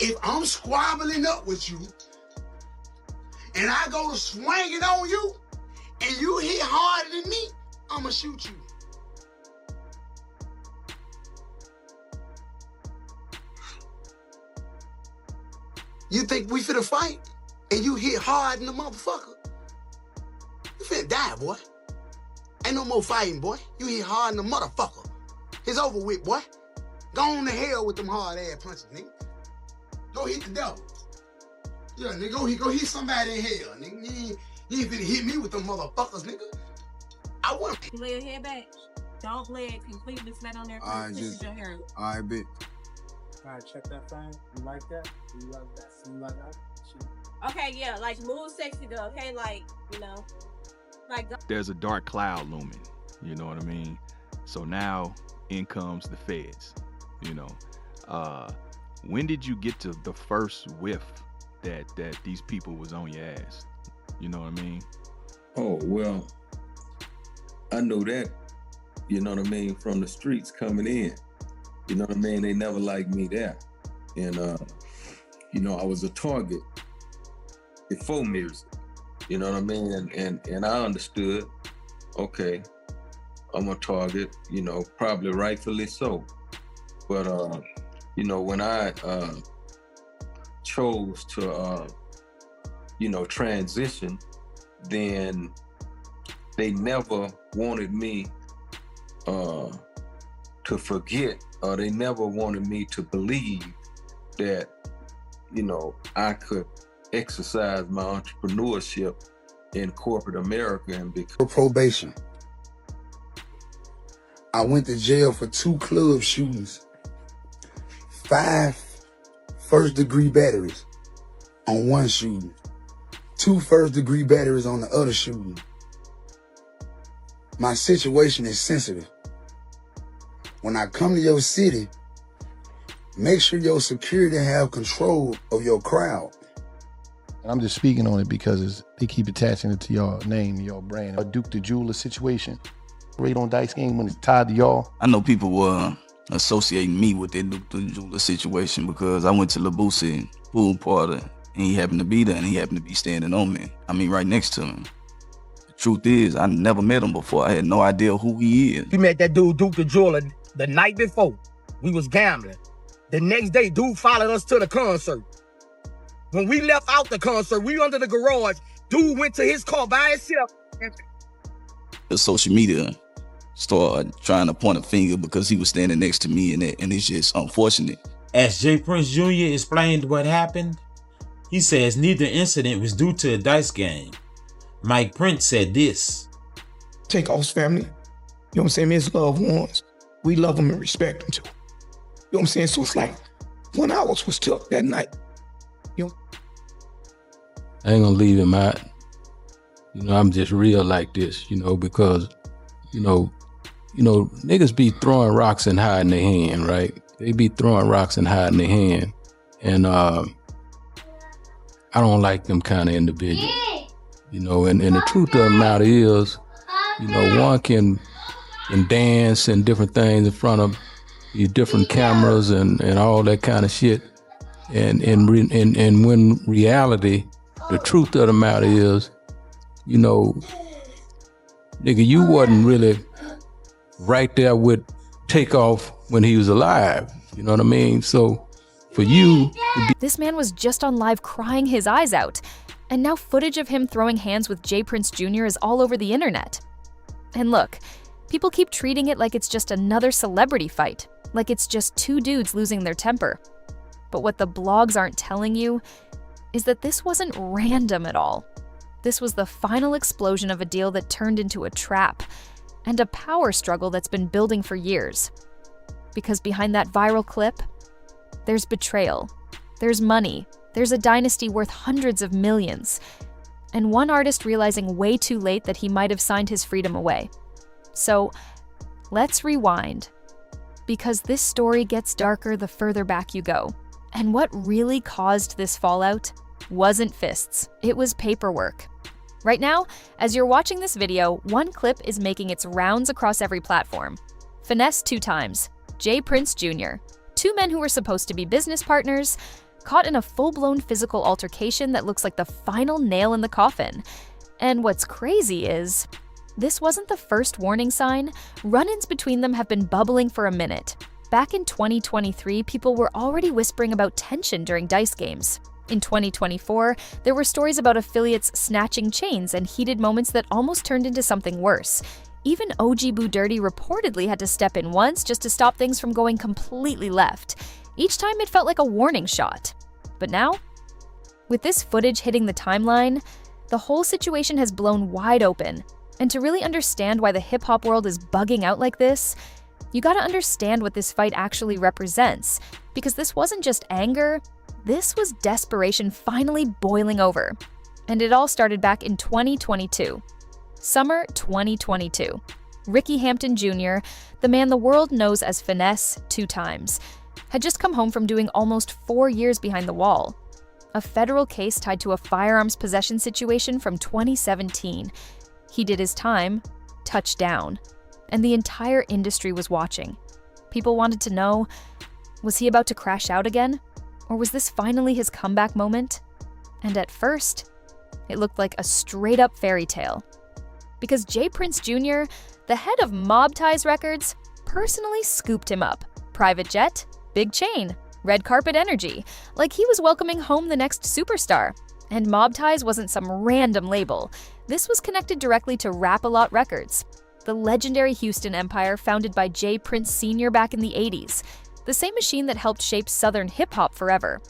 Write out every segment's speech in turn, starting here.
if I'm squabbling up with you and I go to swing it on you and you hit harder than me, I'ma shoot you. You think we finna fight and you hit hard in the motherfucker? You finna die, boy. Ain't no more fighting, boy. You hit hard in the motherfucker. It's over with, boy. Go on to hell with them hard ass punches, nigga. Go hit the devil. Yeah, nigga, go hit somebody in hell, nigga. You ain't finna hit me with them motherfuckers, nigga. I want to lay your hair back. Don't lay it completely flat on there. Alright, just your hair. Alright, bitch. Alright, check that thing. You like that? You like that? You like that? Okay, yeah, like move sexy though, okay? Like, you know, like. There's a dark cloud looming, you know what I mean? So now in comes the feds, you know. When did you get to the first whiff that these people was on your ass? You know what I mean? Oh, well, I know that, you know what I mean, from the streets coming in. You know what I mean? They never liked me there. And, you know, I was a target before music. You know what I mean? And I understood, okay, I'm a target, you know, probably rightfully so. But, you know, when I chose to, you know, transition, then they never wanted me to forget, or they never wanted me to believe that, you know, I could exercise my entrepreneurship in corporate America and become probation. I went to jail for 2 club shootings, 5 first-degree batteries on one shooting, 2 first-degree batteries on the other shooting. My situation is sensitive. When I come to your city, make sure your security have control of your crowd. And I'm just speaking on it because they keep attaching it to your name, your brand. A Duke the Jeweler situation, right on dice game when it's tied to y'all. I know people were associating me with that Duke the Jeweler situation because I went to Labusa pool party and he happened to be there and he happened to be standing on me. I mean, right next to him. The truth is, I never met him before. I had no idea who he is. We met that dude, Duke the Jeweler, the night before. We was gambling. The next day, dude followed us to the concert. When we left out the concert, we under the garage. Dude went to his car by himself. The social media started trying to point a finger because he was standing next to me, and it's just unfortunate. As J. Prince Jr. explained what happened, he says neither incident was due to a dice game. Mike Prince said this. Takeoff's family, you know what I'm saying, his loved ones, we love them and respect them too. You know what I'm saying? So it's like, when ours was took that night, you know. I ain't gonna leave him out. You know, I'm just real like this, you know, because, you know, niggas be throwing rocks and hiding their hand, right? They be throwing rocks and hiding their hand. And I don't like them kind of individuals, you know, and the truth of the matter is, you know, one can dance and different things in front of your different cameras and all that kind of shit. And when reality, the truth of the matter is, you know, nigga, you wasn't really right there with Takeoff when he was alive. You know what I mean? So for you to be— This man was just on live crying his eyes out. And now footage of him throwing hands with J. Prince Jr. is all over the internet. And look, people keep treating it like it's just another celebrity fight, like it's just 2 dudes losing their temper. But what the blogs aren't telling you is that this wasn't random at all. This was the final explosion of a deal that turned into a trap, and a power struggle that's been building for years. Because behind that viral clip, there's betrayal, there's money, there's a dynasty worth hundreds of millions, and one artist realizing way too late that he might have signed his freedom away. So, let's rewind, because this story gets darker the further back you go. And what really caused this fallout wasn't fists, it was paperwork. Right now, as you're watching this video, one clip is making its rounds across every platform. Finesse2tymes, J. Prince Jr., 2 men who were supposed to be business partners, caught in a full-blown physical altercation that looks like the final nail in the coffin. And what's crazy is, this wasn't the first warning sign. Run-ins between them have been bubbling for a minute. Back in 2023, people were already whispering about tension during dice games. In 2024, there were stories about affiliates snatching chains and heated moments that almost turned into something worse. Even OG Boo Dirty reportedly had to step in once just to stop things from going completely left. Each time it felt like a warning shot. But now, with this footage hitting the timeline, the whole situation has blown wide open. And to really understand why the hip-hop world is bugging out like this, you gotta understand what this fight actually represents. Because this wasn't just anger, this was desperation finally boiling over. And it all started back in 2022. Summer 2022. Ricky Hampton Jr., the man the world knows as Finesse2tymes, had just come home from doing almost 4 years behind the wall. A federal case tied to a firearms possession situation from 2017. He did his time, touchdown, and the entire industry was watching. People wanted to know, was he about to crash out again? Or was this finally his comeback moment? And at first, it looked like a straight-up fairy tale. Because J. Prince Jr., the head of Mob Ties Records, personally scooped him up. Private jet, big chain, red carpet energy, like he was welcoming home the next superstar. And Mob Ties wasn't some random label. This was connected directly to Rap-A-Lot Records, the legendary Houston empire founded by J. Prince Sr. back in the 80s, the same machine that helped shape Southern hip-hop forever.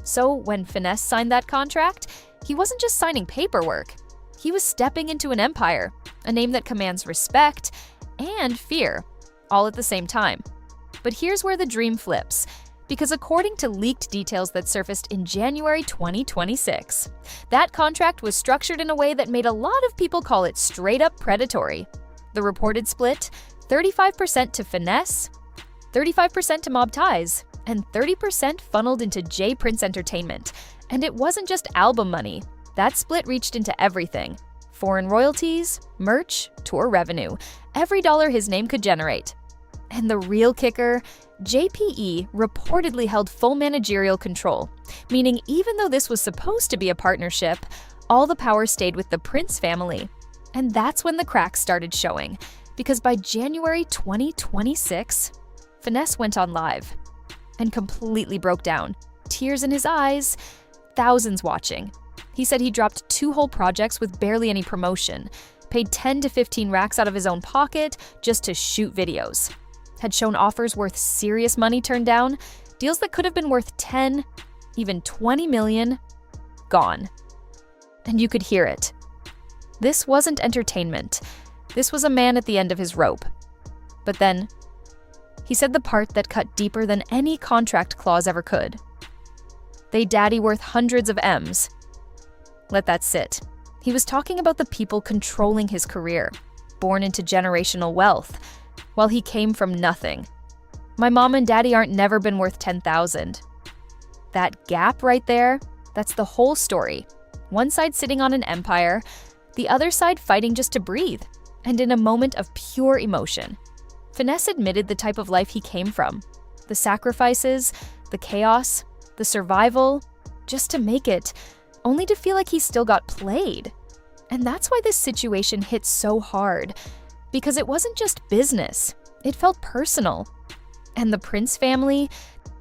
So when Finesse signed that contract, he wasn't just signing paperwork. He was stepping into an empire, a name that commands respect and fear, all at the same time. But here's where the dream flips, because according to leaked details that surfaced in January 2026, that contract was structured in a way that made a lot of people call it straight-up predatory. The reported split, 35% to Finesse, 35% to Mob Ties, and 30% funneled into J. Prince Entertainment. And it wasn't just album money. That split reached into everything. Foreign royalties, merch, tour revenue, every dollar his name could generate. And the real kicker, JPE reportedly held full managerial control, meaning even though this was supposed to be a partnership, all the power stayed with the Prince family. And that's when the cracks started showing, because by January 2026, Finesse went on live and completely broke down. Tears in his eyes, thousands watching. He said he dropped 2 whole projects with barely any promotion, paid 10 to 15 racks out of his own pocket just to shoot videos, had shown offers worth serious money turned down, deals that could have been worth 10, even 20 million, gone. And you could hear it. This wasn't entertainment. This was a man at the end of his rope. But then, he said the part that cut deeper than any contract clause ever could. They daddy worth hundreds of M's. Let that sit. He was talking about the people controlling his career, born into generational wealth, while he came from nothing. My mom and daddy aren't never been worth 10,000. That gap right there, that's the whole story. One side sitting on an empire, the other side fighting just to breathe, and in a moment of pure emotion. Finesse admitted the type of life he came from. The sacrifices, the chaos, the survival, just to make it, only to feel like he still got played. And that's why this situation hit so hard. Because it wasn't just business, it felt personal. And the Prince family,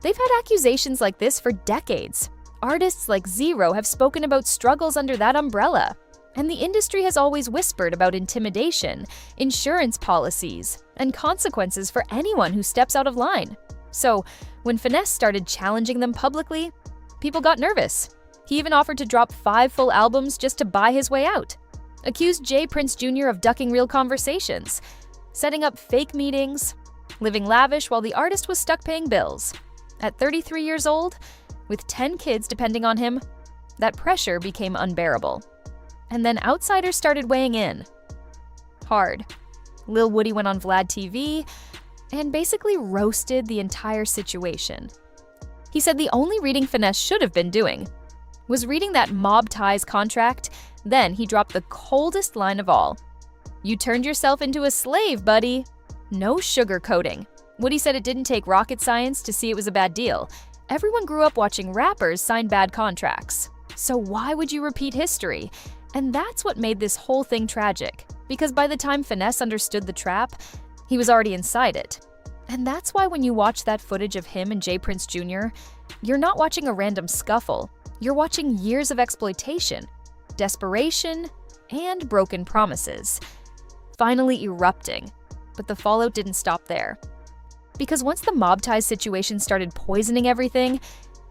they've had accusations like this for decades. Artists like Zero have spoken about struggles under that umbrella. And the industry has always whispered about intimidation, insurance policies, and consequences for anyone who steps out of line. So, when Finesse started challenging them publicly, people got nervous. He even offered to drop 5 full albums just to buy his way out. Accused J. Prince Jr. of ducking real conversations, setting up fake meetings, living lavish while the artist was stuck paying bills. At 33 years old, with 10 kids depending on him, that pressure became unbearable. And then outsiders started weighing in. Hard. Lil Woody went on Vlad TV and basically roasted the entire situation. He said the only reading Finesse should have been doing was reading that Mob Ties contract, then he dropped the coldest line of all. "You turned yourself into a slave, buddy." No sugarcoating. Woody said it didn't take rocket science to see it was a bad deal. Everyone grew up watching rappers sign bad contracts. So why would you repeat history? And that's what made this whole thing tragic, because by the time Finesse understood the trap, he was already inside it. And that's why when you watch that footage of him and J. Prince Jr., you're not watching a random scuffle. You're watching years of exploitation, desperation, and broken promises, finally erupting. But the fallout didn't stop there. Because once the mob ties situation started poisoning everything,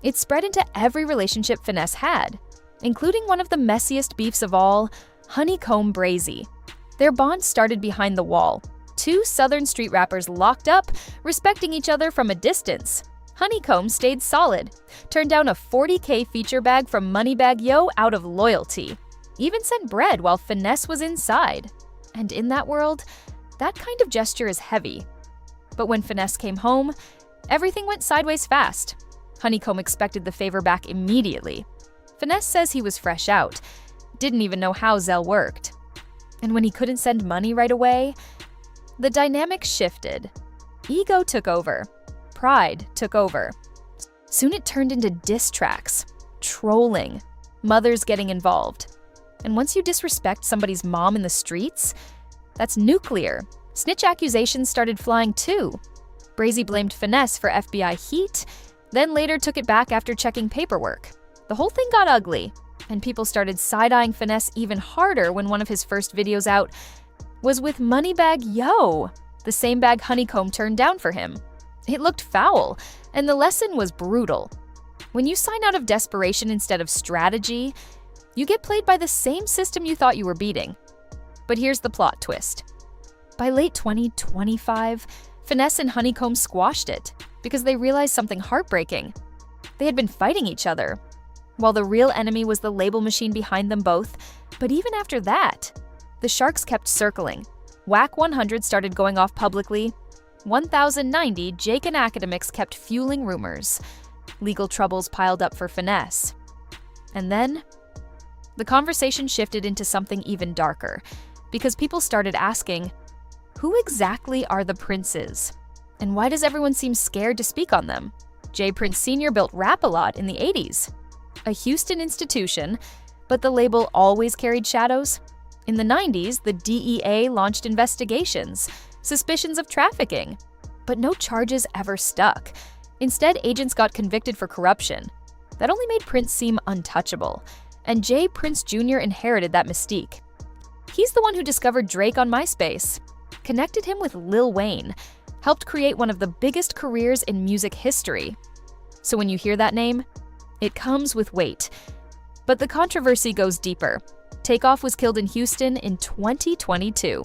it spread into every relationship Finesse had, including one of the messiest beefs of all, Honeycomb Brazy. Their bond started behind the wall. Two Southern street rappers locked up, respecting each other from a distance. Honeycomb stayed solid, turned down a $40K feature bag from Moneybag Yo out of loyalty, even sent bread while Finesse was inside. And in that world, that kind of gesture is heavy. But when Finesse came home, everything went sideways fast. Honeycomb expected the favor back immediately. Finesse says he was fresh out, didn't even know how Zelle worked. And when he couldn't send money right away, the dynamic shifted. Ego took over. Pride took over. Soon it turned into diss tracks, trolling, mothers getting involved. And once you disrespect somebody's mom in the streets, that's nuclear. Snitch accusations started flying too. Brazy blamed Finesse for FBI heat, then later took it back after checking paperwork. The whole thing got ugly, and people started side-eyeing Finesse even harder when one of his first videos out was with Moneybag Yo, the same bag Honeycomb turned down for him. It looked foul, and the lesson was brutal. When you sign out of desperation instead of strategy, you get played by the same system you thought you were beating. But here's the plot twist. By late 2025, Finesse and Honeycomb squashed it because they realized something heartbreaking. They had been fighting each other, while the real enemy was the label machine behind them both. But even after that, the sharks kept circling. Whack 100 started going off publicly. 1090 Jake and academics kept fueling rumors. Legal troubles piled up for Finesse. And then, the conversation shifted into something even darker, because people started asking, who exactly are the Princes? And why does everyone seem scared to speak on them? J. Prince Sr. built Rap-A-Lot in the 80s. A Houston institution, but the label always carried shadows. In the 90s, the DEA launched investigations, suspicions of trafficking. But no charges ever stuck. Instead, agents got convicted for corruption. That only made Prince seem untouchable. And J. Prince Jr. inherited that mystique. He's the one who discovered Drake on MySpace, connected him with Lil Wayne, helped create one of the biggest careers in music history. So when you hear that name, it comes with weight. But the controversy goes deeper. Takeoff was killed in Houston in 2022.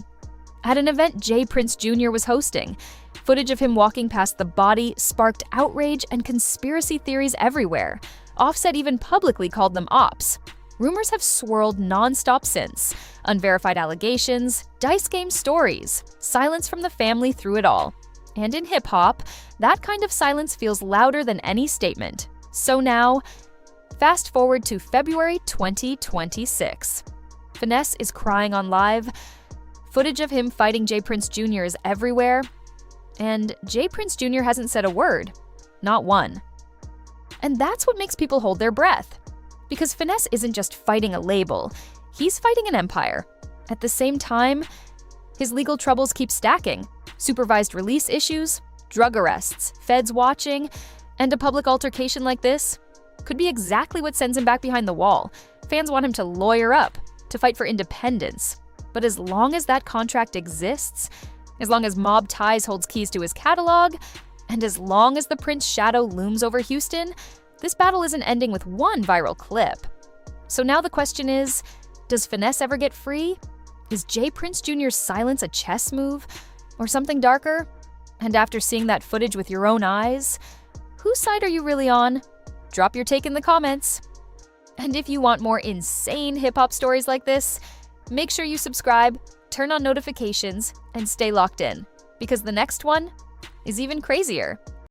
At an event J. Prince Jr. was hosting, footage of him walking past the body sparked outrage and conspiracy theories everywhere. Offset even publicly called them ops. Rumors have swirled nonstop since. Unverified allegations, dice game stories, silence from the family through it all. And in hip-hop, that kind of silence feels louder than any statement. So now, fast forward to February 2026. Finesse is crying on live. Footage of him fighting J. Prince Jr. is everywhere. And J. Prince Jr. hasn't said a word. Not one. And that's what makes people hold their breath. Because Finesse isn't just fighting a label, he's fighting an empire. At the same time, his legal troubles keep stacking. Supervised release issues, drug arrests, feds watching, and a public altercation like this could be exactly what sends him back behind the wall. Fans want him to lawyer up, to fight for independence. But as long as that contract exists, as long as Mob Ties holds keys to his catalog, and as long as the Prince shadow looms over Houston, this battle isn't ending with one viral clip. So now the question is, does Finesse ever get free? Is J. Prince Jr.'s silence a chess move? Or something darker? And after seeing that footage with your own eyes, whose side are you really on? Drop your take in the comments. And if you want more insane hip-hop stories like this, make sure you subscribe, turn on notifications, and stay locked in, because the next one is even crazier.